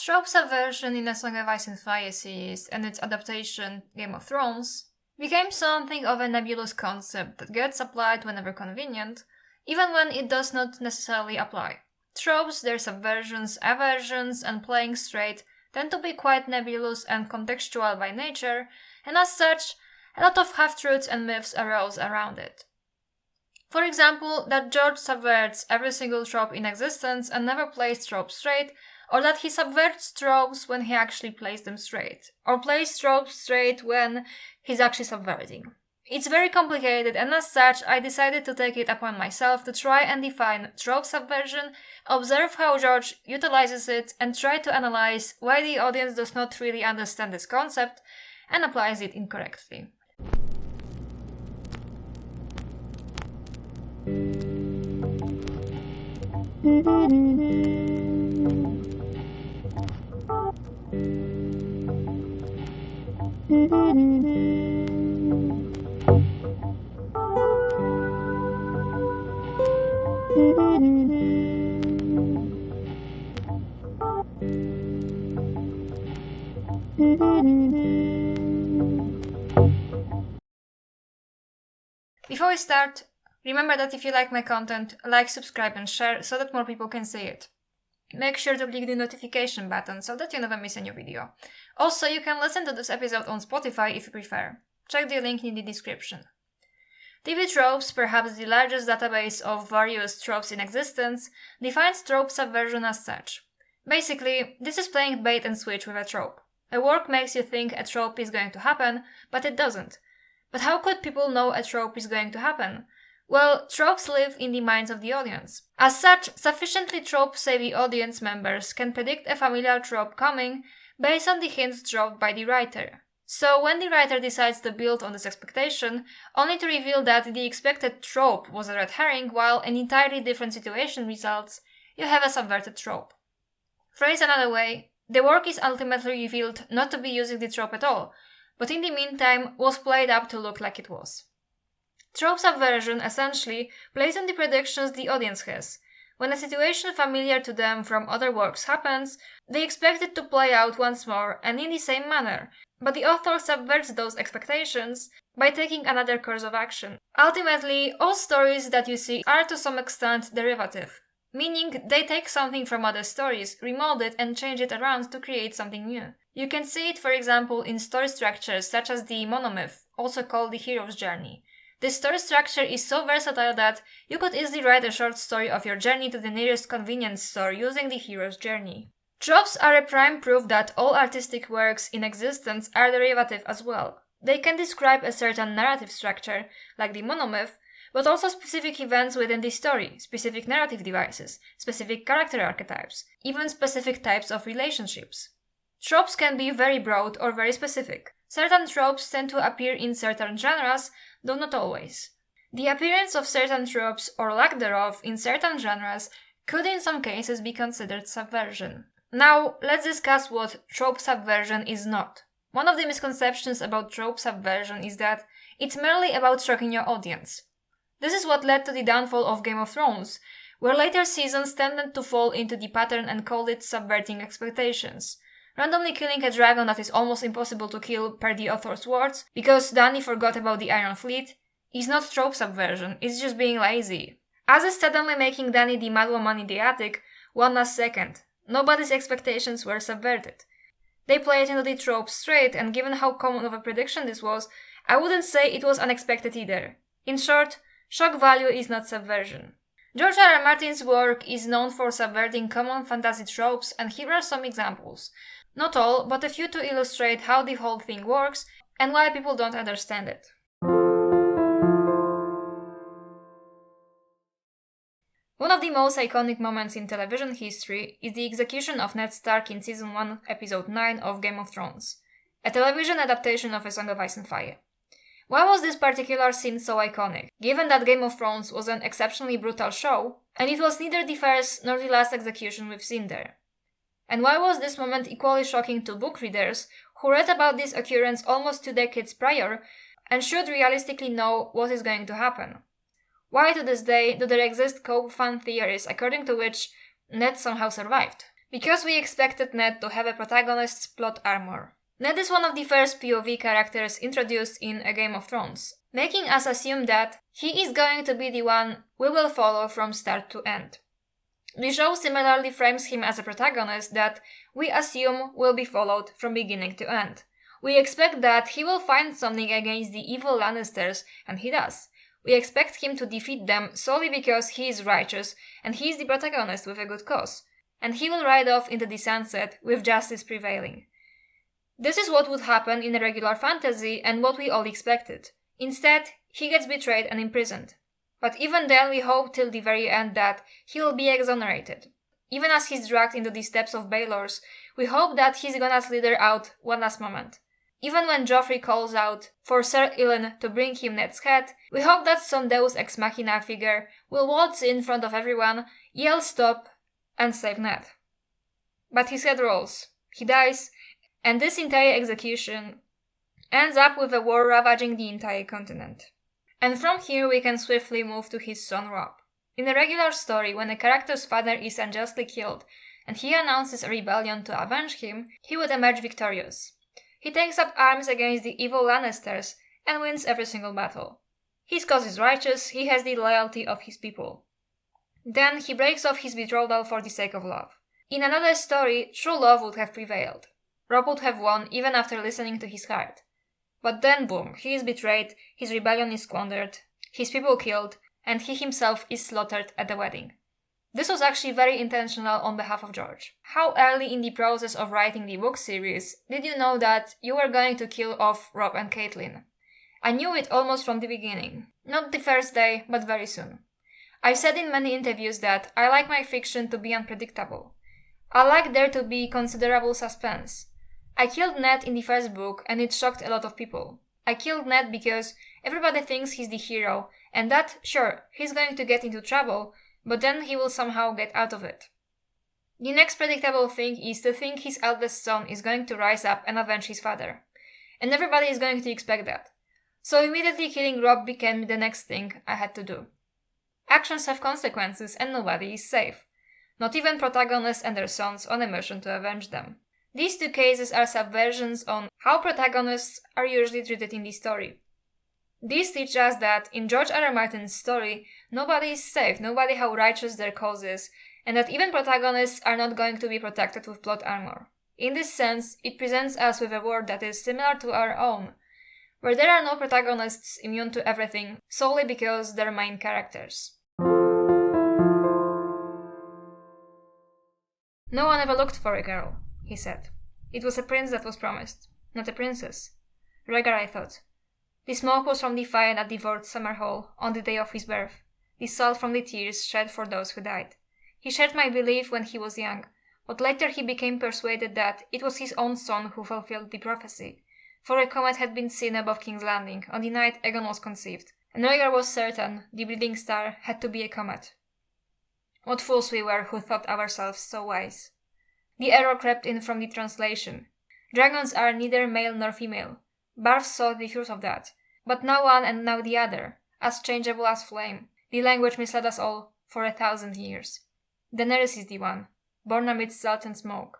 Trope subversion in A Song of Ice and Fire series and its adaptation, Game of Thrones, became something of a nebulous concept that gets applied whenever convenient, even when it does not necessarily apply. Tropes, their subversions, aversions, and playing straight tend to be quite nebulous and contextual by nature, and as such, a lot of half-truths and myths arose around it. For example, that George subverts every single trope in existence and never plays tropes straight, or that he subverts tropes when he actually plays them straight, or plays tropes straight when he's actually subverting. It's very complicated, and as such, I decided to take it upon myself to try and define trope subversion, observe how George utilizes it, and try to analyze why the audience does not really understand this concept and applies it incorrectly. Before we start, remember that if you like my content, like, subscribe and share so that more people can see it. Make sure to click the notification button so that you never miss a new video. Also, you can listen to this episode on Spotify if you prefer. Check the link in the description. TV Tropes, perhaps the largest database of various tropes in existence, defines trope subversion as such. Basically, this is playing bait and switch with a trope. A work makes you think a trope is going to happen, but it doesn't. But how could people know a trope is going to happen? Well, tropes live in the minds of the audience. As such, sufficiently trope-savvy audience members can predict a familiar trope coming based on the hints dropped by the writer. So when the writer decides to build on this expectation, only to reveal that the expected trope was a red herring while an entirely different situation results, you have a subverted trope. Phrased another way, the work is ultimately revealed not to be using the trope at all, but in the meantime was played up to look like it was. Trope subversion essentially plays on the predictions the audience has. When a situation familiar to them from other works happens, they expect it to play out once more and in the same manner, but the author subverts those expectations by taking another course of action. Ultimately, all stories that you see are to some extent derivative, meaning they take something from other stories, remold it and change it around to create something new. You can see it, for example, in story structures such as the monomyth, also called the hero's journey. This story structure is so versatile that you could easily write a short story of your journey to the nearest convenience store using the hero's journey. Tropes are a prime proof that all artistic works in existence are derivative as well. They can describe a certain narrative structure, like the monomyth, but also specific events within the story, specific narrative devices, specific character archetypes, even specific types of relationships. Tropes can be very broad or very specific. Certain tropes tend to appear in certain genres, though not always. The appearance of certain tropes or lack thereof in certain genres could in some cases be considered subversion. Now, let's discuss what trope subversion is not. One of the misconceptions about trope subversion is that it's merely about shocking your audience. This is what led to the downfall of Game of Thrones, where later seasons tended to fall into the pattern and called it subverting expectations. Randomly killing a dragon that is almost impossible to kill per the author's words, because Dany forgot about the Iron Fleet, is not trope subversion, it's just being lazy. As is suddenly making Dany the madwoman in the attic, one last second. Nobody's expectations were subverted. They played into the trope straight, and given how common of a prediction this was, I wouldn't say it was unexpected either. In short, shock value is not subversion. George R. R. Martin's work is known for subverting common fantasy tropes, and here are some examples. Not all, but a few to illustrate how the whole thing works and why people don't understand it. One of the most iconic moments in television history is the execution of Ned Stark in Season 1, Episode 9 of Game of Thrones, a television adaptation of A Song of Ice and Fire. Why was this particular scene so iconic, given that Game of Thrones was an exceptionally brutal show, and it was neither the first nor the last execution we've seen there? And why was this moment equally shocking to book readers who read about this occurrence almost 2 decades prior and should realistically know what is going to happen? Why to this day do there exist co-fan theories according to which Ned somehow survived? Because we expected Ned to have a protagonist's plot armor. Ned is one of the first POV characters introduced in A Game of Thrones, making us assume that he is going to be the one we will follow from start to end. The show similarly frames him as a protagonist that we assume will be followed from beginning to end. We expect that he will find something against the evil Lannisters, and he does. We expect him to defeat them solely because he is righteous and he is the protagonist with a good cause, and he will ride off into the sunset with justice prevailing. This is what would happen in a regular fantasy and what we all expected. Instead, he gets betrayed and imprisoned. But even then we hope till the very end that he will be exonerated. Even as he's dragged into the steps of Baelor's, we hope that he's gonna slither out one last moment. Even when Joffrey calls out for Ser Ilyn to bring him Ned's head, we hope that some Deus Ex Machina figure will waltz in front of everyone, yell stop, and save Ned. But his head rolls, he dies, and this entire execution ends up with a war ravaging the entire continent. And from here we can swiftly move to his son Robb. In a regular story, when a character's father is unjustly killed and he announces a rebellion to avenge him, he would emerge victorious. He takes up arms against the evil Lannisters and wins every single battle. His cause is righteous, he has the loyalty of his people. Then he breaks off his betrothal for the sake of love. In another story, true love would have prevailed. Robb would have won even after listening to his heart. But then boom, he is betrayed, his rebellion is squandered, his people killed, and he himself is slaughtered at the wedding. This was actually very intentional on behalf of George. How early in the process of writing the book series did you know that you were going to kill off Robb and Catelyn? I knew it almost from the beginning. Not the first day, but very soon. I've said in many interviews that I like my fiction to be unpredictable. I like there to be considerable suspense. I killed Ned in the first book and it shocked a lot of people. I killed Ned because everybody thinks he's the hero and that, sure, he's going to get into trouble, but then he will somehow get out of it. The next predictable thing is to think his eldest son is going to rise up and avenge his father. And everybody is going to expect that. So immediately killing Robb became the next thing I had to do. Actions have consequences and nobody is safe. Not even protagonists and their sons on a mission to avenge them. These two cases are subversions on how protagonists are usually treated in the story. These teach us that in George R.R. Martin's story, nobody is safe, nobody how righteous their cause is, and that even protagonists are not going to be protected with plot armor. In this sense, it presents us with a world that is similar to our own, where there are no protagonists immune to everything solely because they're main characters. No one ever looked for a girl, he said. It was a prince that was promised, not a princess. Rhaegar, I thought. The smoke was from the fire that devoured Summerhall on the day of his birth, the salt from the tears shed for those who died. He shared my belief when he was young, but later he became persuaded that it was his own son who fulfilled the prophecy, for a comet had been seen above King's Landing on the night Aegon was conceived, and Rhaegar was certain the breeding star had to be a comet. What fools we were who thought ourselves so wise. The error crept in from the translation. Dragons are neither male nor female. Barth saw the truth of that. But now one and now the other, as changeable as flame. The language misled us all for 1,000 years. Daenerys is the one, born amidst salt and smoke.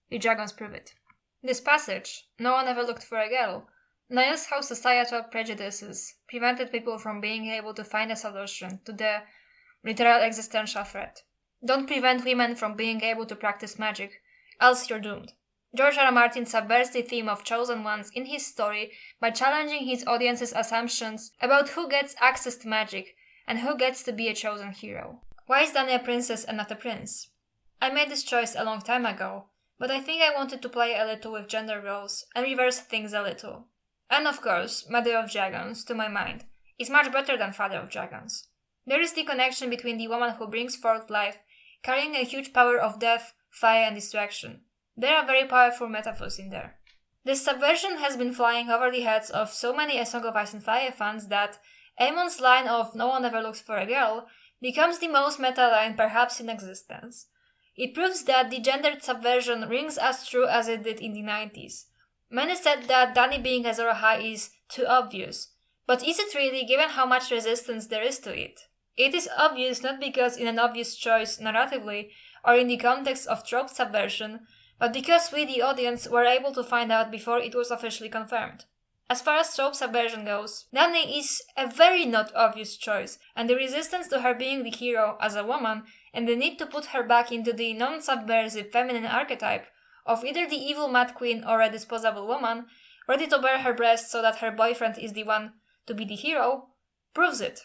The dragons prove it. This passage, no one ever looked for a girl, nails how societal prejudices prevented people from being able to find a solution to the literal existential threat. Don't prevent women from being able to practice magic, else you're doomed. George R.R. Martin subverts the theme of chosen ones in his story by challenging his audience's assumptions about who gets access to magic and who gets to be a chosen hero. Why is Dany a princess and not a prince? I made this choice a long time ago, but I think I wanted to play a little with gender roles and reverse things a little. And of course, Mother of Dragons, to my mind, is much better than Father of Dragons. There is the connection between the woman who brings forth life, carrying a huge power of death, fire and destruction. There are very powerful metaphors in there. This subversion has been flying over the heads of so many A Song of Ice and Fire fans that Aemon's line of "no one ever looks for a girl" becomes the most meta line perhaps in existence. It proves that the gendered subversion rings as true as it did in the 90s. Many said that Dany being Azor Ahai is too obvious, but is it really, given how much resistance there is to it? It is obvious not because in an obvious choice narratively, or in the context of trope subversion, but because we, the audience, were able to find out before it was officially confirmed. As far as trope subversion goes, Dany is a very not obvious choice, and the resistance to her being the hero as a woman and the need to put her back into the non-subversive feminine archetype of either the evil Mad Queen or a disposable woman, ready to bare her breast so that her boyfriend is the one to be the hero, proves it.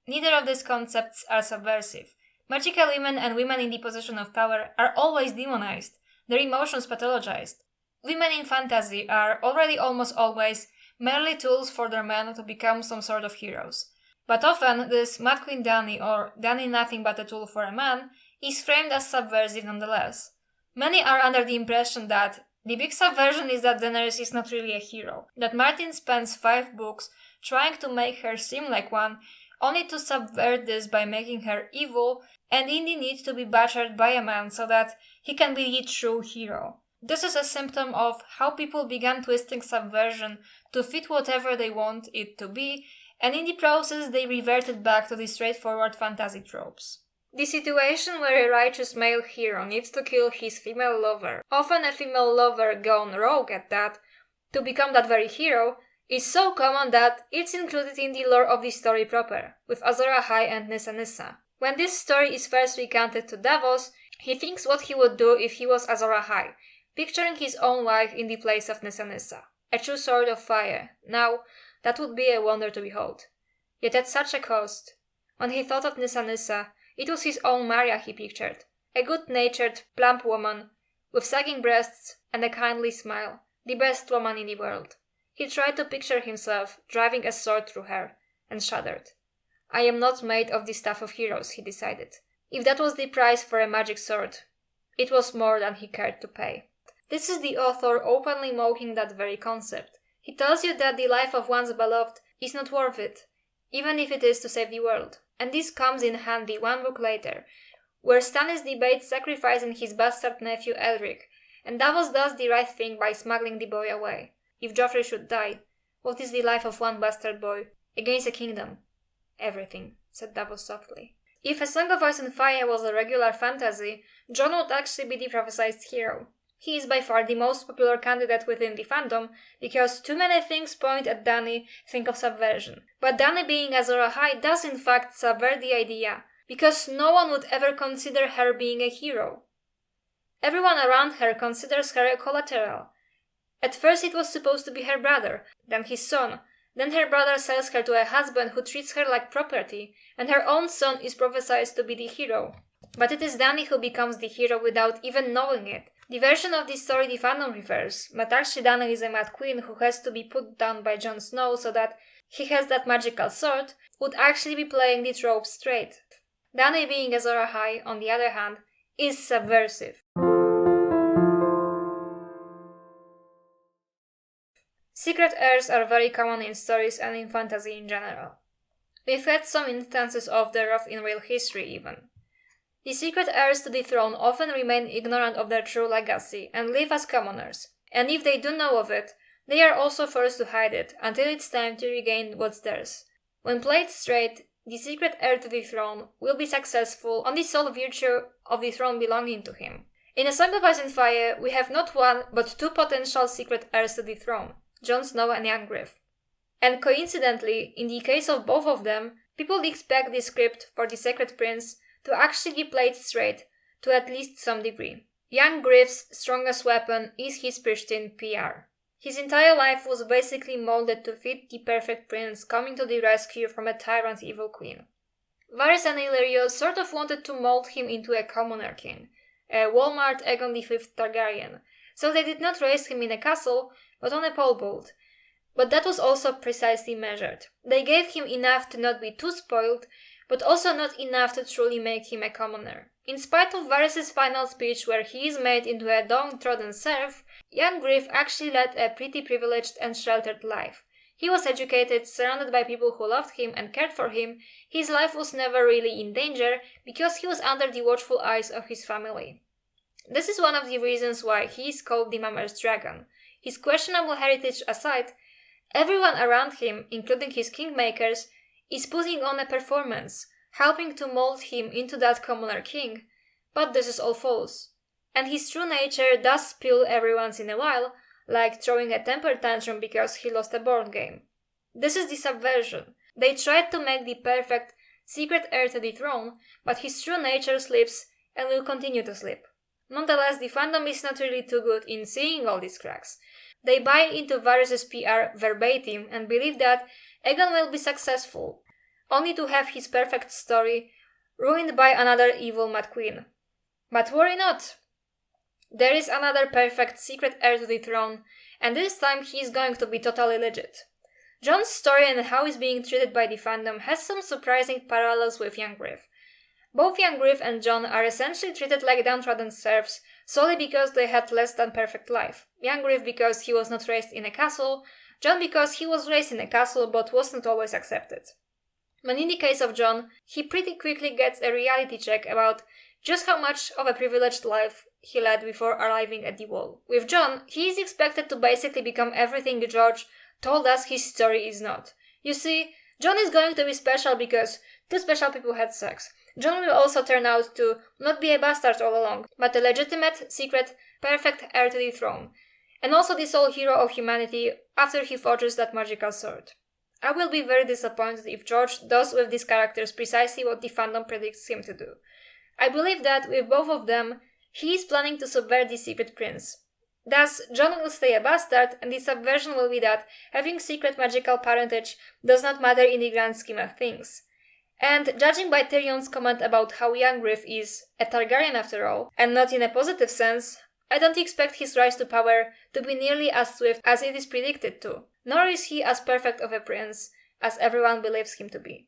Neither of these concepts are subversive. Magical women and women in the position of power are always demonized, their emotions pathologized. Women in fantasy are already almost always merely tools for their men to become some sort of heroes. But often, this Mad Queen Dany, or Dany nothing but a tool for a man, is framed as subversive nonetheless. Many are under the impression that the big subversion is that Daenerys is not really a hero, that Martin spends 5 books trying to make her seem like one, only to subvert this by making her evil and in the need to be butchered by a man so that he can be the true hero. This is a symptom of how people began twisting subversion to fit whatever they want it to be, and in the process they reverted back to the straightforward fantasy tropes. The situation where a righteous male hero needs to kill his female lover, often a female lover gone rogue at that, to become that very hero, is so common that it's included in the lore of the story proper, with Azor Ahai and Nissa Nissa. When this story is first recounted to Davos, he thinks what he would do if he was Azor Ahai, picturing his own wife in the place of Nissa Nissa, a true sword of fire. Now, that would be a wonder to behold. Yet at such a cost. When he thought of Nissa Nissa, it was his own Maria he pictured, a good-natured, plump woman, with sagging breasts and a kindly smile, the best woman in the world. He tried to picture himself driving a sword through her, and shuddered. I am not made of the stuff of heroes, he decided. If that was the price for a magic sword, it was more than he cared to pay. This is the author openly mocking that very concept. He tells you that the life of one's beloved is not worth it, even if it is to save the world. And this comes in handy 1 book later, where Stannis debates sacrificing his bastard nephew Elric, and Davos does the right thing by smuggling the boy away. If Joffrey should die, what is the life of one bastard boy against a kingdom? Everything, said Davos softly. If A Song of Ice and Fire was a regular fantasy, Jon would actually be the prophesied hero. He is by far the most popular candidate within the fandom, because too many things point at Dany think of subversion. But Dany being Azor Ahai does in fact subvert the idea, because no one would ever consider her being a hero. Everyone around her considers her a collateral. At first it was supposed to be her brother, then his son, then her brother sells her to a husband who treats her like property, and her own son is prophesied to be the hero. But it is Dany who becomes the hero without even knowing it. The version of this story the fandom refers, but actually Dany is a Mad Queen who has to be put down by Jon Snow so that he has that magical sword, would actually be playing the trope straight. Dany being Azor Ahai, on the other hand, is subversive. Secret heirs are very common in stories and in fantasy in general. We've had some instances of thereof in real history even. The secret heirs to the throne often remain ignorant of their true legacy and live as commoners, and if they do know of it, they are also forced to hide it until it's time to regain what's theirs. When played straight, the secret heir to the throne will be successful on the sole virtue of the throne belonging to him. In A Song of Ice and Fire, we have not 1 but 2 potential secret heirs to the throne, Jon Snow and young Griff. And coincidentally, in the case of both of them, people expect the script for the Secret Prince to actually be played straight, to at least some degree. Young Griff's strongest weapon is his pristine PR. His entire life was basically molded to fit the perfect prince coming to the rescue from a tyrant evil queen. Varys and Illyrio sort of wanted to mold him into a commoner king, a Walmart Aegon V Targaryen, so they did not raise him in a castle, but on a pole boat. But that was also precisely measured. They gave him enough to not be too spoiled, but also not enough to truly make him a commoner. In spite of Varys' final speech where he is made into a downtrodden serf, young Griff actually led a pretty privileged and sheltered life. He was educated, surrounded by people who loved him and cared for him. His life was never really in danger because he was under the watchful eyes of his family. This is one of the reasons why he is called the Mummer's Dragon. His questionable heritage aside, everyone around him, including his kingmakers, is putting on a performance, helping to mold him into that commoner king, But this is all false. And his true nature does spill every once in a while, like throwing a temper tantrum because he lost a board game. This is the subversion. They tried to make the perfect secret heir to the throne, but his true nature slips and will continue to slip. Nonetheless, the fandom is not really too good in seeing all these cracks. They buy into Varys' PR verbatim and believe that Aegon will be successful, only to have his perfect story ruined by another evil Mad Queen. But worry not! There is another perfect secret heir to the throne, and this time he is going to be totally legit. Jon's story and how he's being treated by the fandom has some surprising parallels with young Griff. Both young Griff and Jon are essentially treated like downtrodden serfs solely because they had less than perfect life. Young Griff because he was not raised in a castle, Jon because he was raised in a castle but was not always accepted. But in the case of Jon, he pretty quickly gets a reality check about just how much of a privileged life he led before arriving at the Wall. With Jon, he is expected to basically become everything George told us his story is not. You see, Jon is going to be special because two special people had sex. Jon will also turn out to not be a bastard all along, but a legitimate, secret, perfect heir to the throne, and also the sole hero of humanity after he forges that magical sword. I will be very disappointed if George does with these characters precisely what the fandom predicts him to do. I believe that with both of them, he is planning to subvert the secret prince. Thus, Jon will stay a bastard, and the subversion will be that having secret magical parentage does not matter in the grand scheme of things. And judging by Tyrion's comment about how young Griff is a Targaryen after all, and not in a positive sense, I don't expect his rise to power to be nearly as swift as it is predicted to, nor is he as perfect of a prince as everyone believes him to be.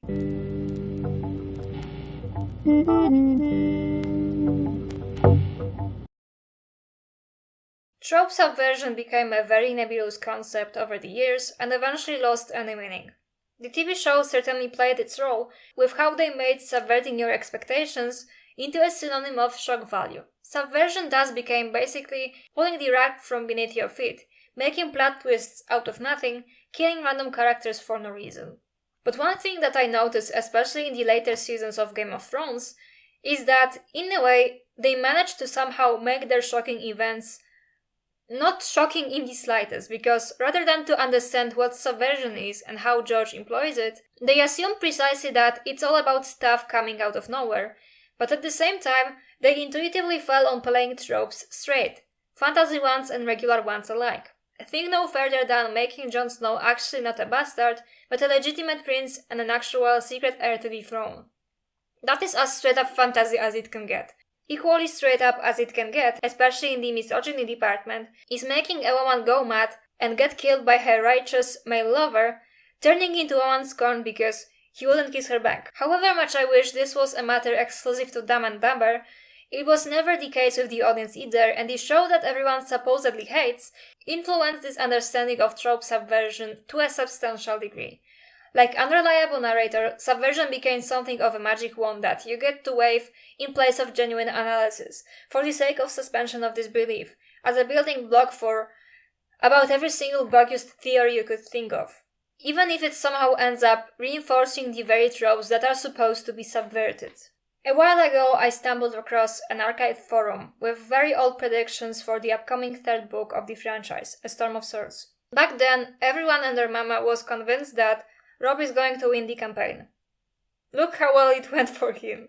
Trope subversion became a very nebulous concept over the years and eventually lost any meaning. The TV show certainly played its role with how they made subverting your expectations into a synonym of shock value. Subversion thus became basically pulling the rug from beneath your feet, making plot twists out of nothing, killing random characters for no reason. But one thing that I noticed, especially in the later seasons of Game of Thrones, is that, in a way, they managed to somehow make their shocking events not shocking in the slightest, because rather than to understand what subversion is and how George employs it, they assume precisely that it's all about stuff coming out of nowhere, but at the same time, they intuitively fell on playing tropes straight, fantasy ones and regular ones alike. Think no further than making Jon Snow actually not a bastard, but a legitimate prince and an actual secret heir to the throne. That is as straight up fantasy as it can get. Equally straight up as it can get, especially in the misogyny department, is making a woman go mad and get killed by her righteous male lover, turning into woman scorn because he wouldn't kiss her back. However much I wish this was a matter exclusive to Dumb and Dumber, it was never the case with the audience either, and the show that everyone supposedly hates influenced this understanding of trope subversion to a substantial degree. Like unreliable narrator, subversion became something of a magic wand that you get to wave in place of genuine analysis, for the sake of suspension of disbelief, as a building block for about every single bogus theory you could think of, even if it somehow ends up reinforcing the very tropes that are supposed to be subverted. A while ago, I stumbled across an archived forum with very old predictions for the upcoming third book of the franchise, A Storm of Swords. Back then, everyone and their mama was convinced that Robb is going to win the campaign. Look how well it went for him.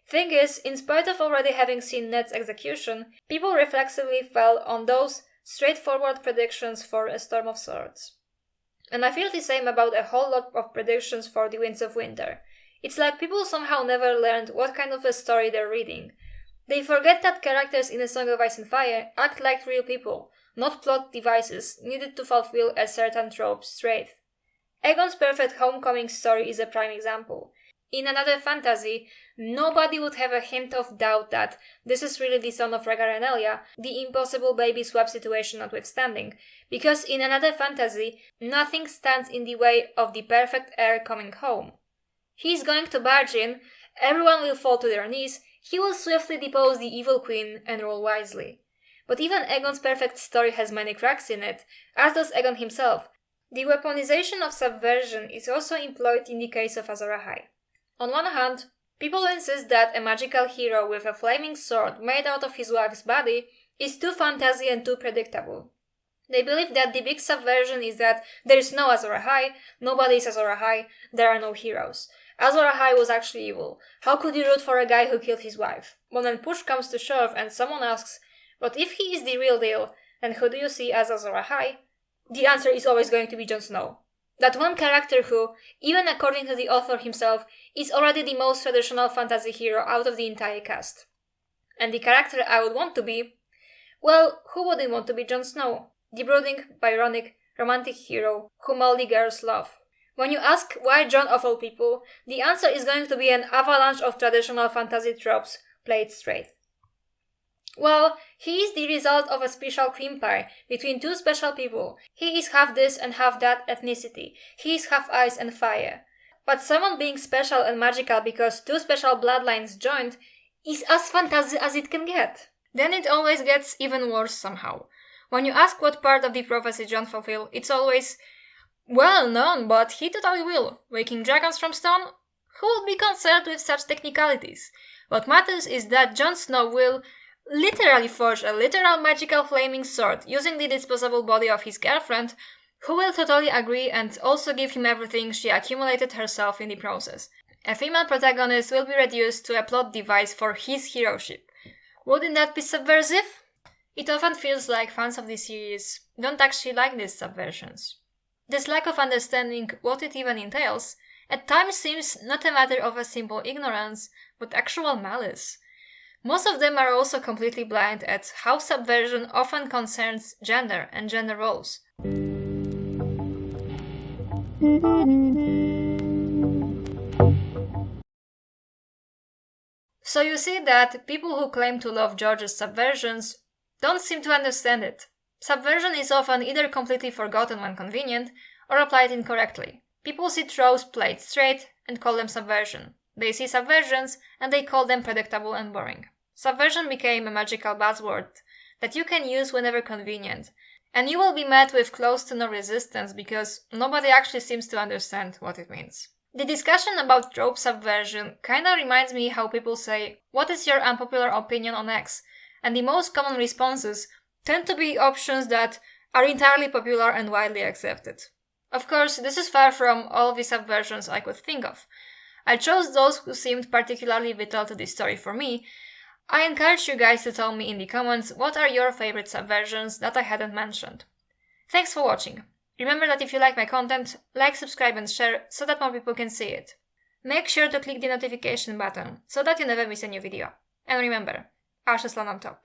Thing is, in spite of already having seen Ned's execution, people reflexively fell on those straightforward predictions for A Storm of Swords. And I feel the same about a whole lot of predictions for The Winds of Winter. It's like people somehow never learned what kind of a story they're reading. They forget that characters in A Song of Ice and Fire act like real people, not plot devices needed to fulfill a certain trope straight. Aegon's perfect homecoming story is a prime example. In another fantasy, nobody would have a hint of doubt that this is really the son of Rhaegar and Elia, the impossible baby swap situation notwithstanding, because in another fantasy, nothing stands in the way of the perfect heir coming home. He's going to barge in, everyone will fall to their knees, he will swiftly depose the evil queen and rule wisely. But even Aegon's perfect story has many cracks in it, as does Aegon himself. The weaponization of subversion is also employed in the case of Azor Ahai. On one hand, People insist that a magical hero with a flaming sword made out of his wife's body is too fantasy and too predictable. They believe that the big subversion is that there is no Azor Ahai, nobody is Azor Ahai, there are no heroes. Azor Ahai was actually evil. How could you root for a guy who killed his wife? But when push comes to shove and someone asks, but if he is the real deal, then who do you see as Azor Ahai? The answer is always going to be Jon Snow. That one character who, even according to the author himself, is already the most traditional fantasy hero out of the entire cast. And the character I would want to be, well, who wouldn't want to be Jon Snow? The brooding, Byronic, romantic hero whom all the girls love. When you ask why Jon of all people, the answer is going to be an avalanche of traditional fantasy tropes played straight. Well, he is the result of a special cream pie between two special people. He is half this and half that ethnicity. He is half ice and fire. But someone being special and magical because two special bloodlines joined is as fantasy as it can get. Then it always gets even worse somehow. When you ask what part of the prophecy Jon fulfilled, it's always, well, none, but he totally will. Waking dragons from stone? Who would be concerned with such technicalities? What matters is that Jon Snow will literally forge a literal magical flaming sword using the disposable body of his girlfriend, who will totally agree and also give him everything she accumulated herself in the process. A female protagonist will be reduced to a plot device for his heroship. Wouldn't that be subversive? It often feels like fans of the series don't actually like these subversions. This lack of understanding what it even entails at times seems not a matter of a simple ignorance, but actual malice. Most of them are also completely blind at how subversion often concerns gender and gender roles. So you see that people who claim to love George's subversions don't seem to understand it. Subversion is often either completely forgotten when convenient, or applied incorrectly. People see tropes played straight and call them subversion. They see subversions and they call them predictable and boring. Subversion became a magical buzzword that you can use whenever convenient, and you will be met with close to no resistance because nobody actually seems to understand what it means. The discussion about trope subversion kinda reminds me how people say, "What is your unpopular opinion on X?" And the most common responses tend to be options that are entirely popular and widely accepted. Of course, this is far from all the subversions I could think of. I chose those who seemed particularly vital to the story for me. I encourage you guys to tell me in the comments what are your favorite subversions that I hadn't mentioned. Thanks for watching. Remember that if you like my content, like, subscribe and share so that more people can see it. Make sure to click the notification button so that you never miss a new video. And remember, ashes land on top.